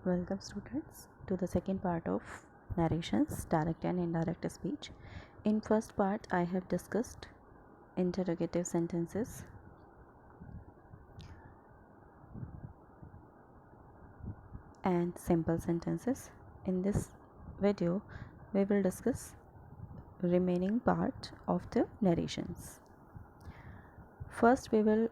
Welcome students to the second part of narrations, direct and indirect speech. In first part I have discussed interrogative sentences and simple sentences. In this video we will discuss remaining part of the narrations. First we will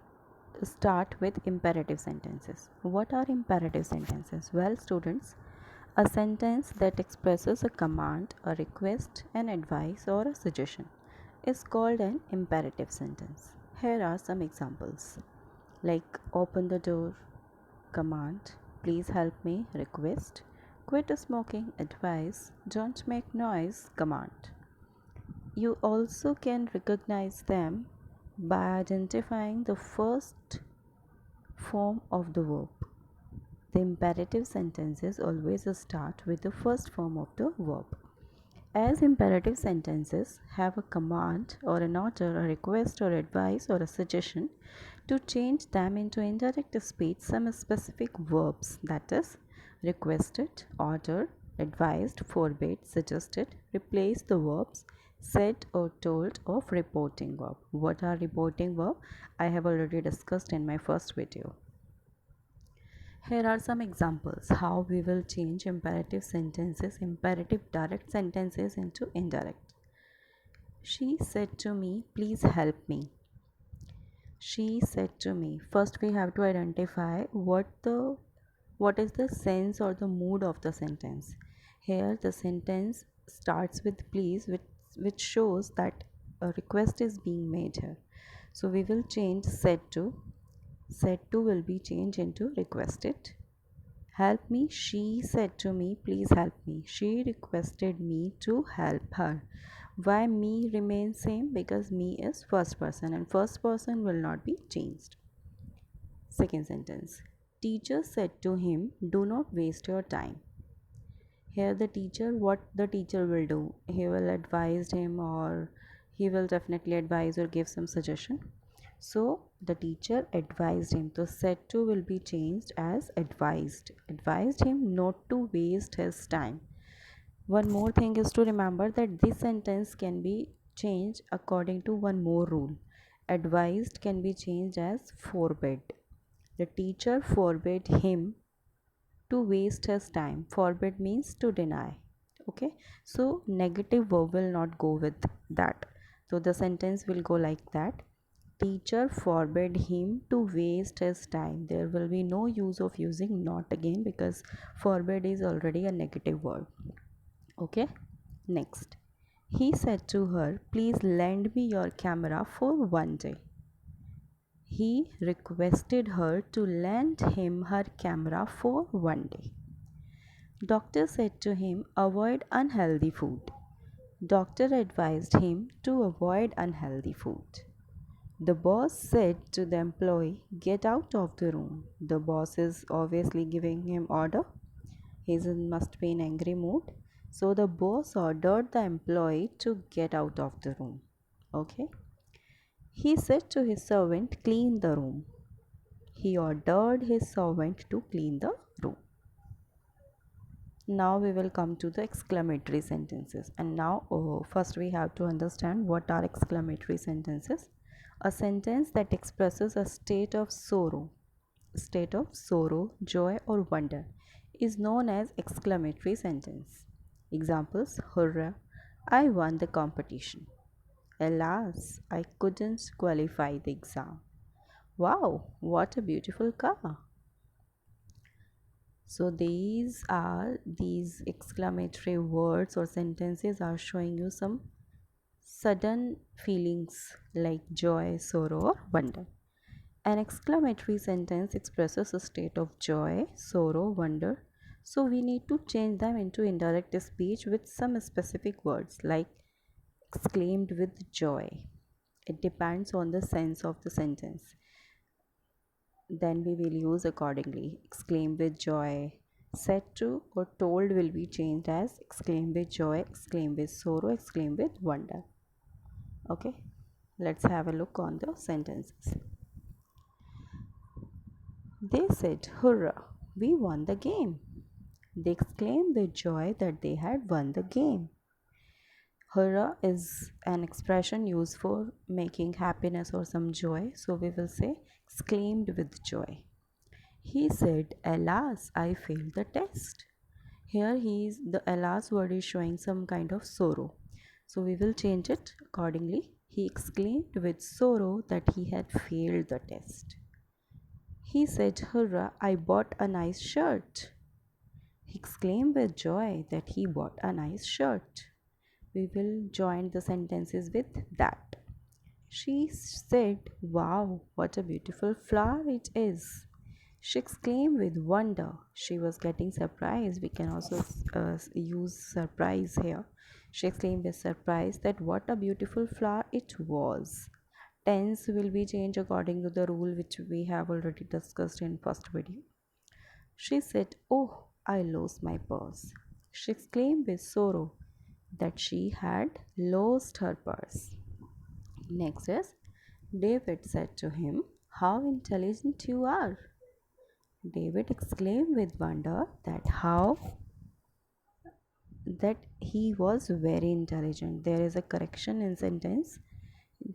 start with imperative sentences. What are imperative sentences? Well students, a sentence that expresses a command, a request, an advice, or a suggestion is called an imperative sentence. Here are some examples like open the door, command, please help me, request, quit smoking, advice, don't make noise, command. You also can recognize them by identifying the first form of the verb. The imperative sentences always start with the first form of the verb. As imperative sentences have a command or an order, a request or advice or a suggestion, to change them into indirect speech, some specific verbs, that is, requested, ordered, advised, forbade, suggested, replace the verbs said or told of reporting verb. What are reporting verb? I have already discussed in my first video. Here are some examples how we will change imperative sentences, imperative direct sentences into indirect. She said to me, please help me. She said to me. First we have to identify what is the sense or the mood of the sentence. Here the sentence starts with please, which shows that a request is being made here. So we will change said to will be changed into requested. Help me, she said to me, please help me. She requested me to help her. Why me remains same? Because me is first person and first person will not be changed. Second sentence. Teacher said to him, do not waste your time. Here the teacher, what the teacher will do? He will advise him, or he will definitely advise or give some suggestion. So the teacher advised him. So said to will be changed as advised. Advised him not to waste his time. One more thing is to remember that this sentence can be changed according to one more rule. Advised can be changed as forbid. The teacher forbade him to waste his time. Forbid means to deny. Okay, so negative verb will not go with that. So the sentence will go like that. Teacher forbade him to waste his time. There will be no use of using not again because forbid is already a negative word. Okay, next. He said to her, please lend me your camera for one day. He requested her to lend him her camera for one day. Doctor said to him, avoid unhealthy food. Doctor advised him to avoid unhealthy food. The boss said to the employee, get out of the room. The boss is obviously giving him order. He must be in angry mood. So the boss ordered the employee to get out of the room. Okay. He said to his servant, clean the room. He ordered his servant to clean the room. Now we will come to the exclamatory sentences. And now first we have to understand what are exclamatory sentences. A sentence that expresses a state of sorrow, joy, or wonder is known as exclamatory sentence. Examples: hurrah, I won the competition. Alas, I couldn't qualify the exam. Wow, what a beautiful car. So these exclamatory words or sentences are showing you some sudden feelings like joy, sorrow, or wonder. An exclamatory sentence expresses a state of joy, sorrow, wonder. So we need to change them into indirect speech with some specific words like exclaimed with joy. It depends on the sense of the sentence. Then we will use accordingly. Exclaim with joy. Said to or told will be changed as exclaim with joy, exclaim with sorrow, exclaim with wonder. Okay, let's have a look on the sentences. They said, hurrah, we won the game. They exclaimed with joy that they had won the game. Hurrah is an expression used for making happiness or some joy, so we will say exclaimed with joy. He said, "Alas, I failed the test." Here the alas word is showing some kind of sorrow. So we will change it accordingly. He exclaimed with sorrow that he had failed the test. He said, "Hurrah, I bought a nice shirt." He exclaimed with joy that he bought a nice shirt. We will join the sentences with that. She said, "Wow, what a beautiful flower it is." She exclaimed with wonder. She was getting surprised. We can also use surprise here. She exclaimed with surprise that what a beautiful flower it was. Tense will be changed according to the rule which we have already discussed in first video. She said, "Oh, I lost my purse." She exclaimed with sorrow that she had lost her purse. Next is, David said to him, "How intelligent you are." David exclaimed with wonder that he was very intelligent. There is a correction in sentence.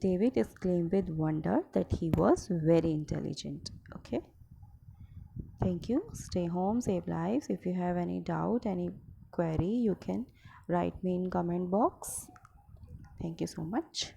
David exclaimed with wonder that he was very intelligent. Okay. Thank you. Stay home, save lives. If you have any doubt, any query, you can write me in comment box. Thank you so much.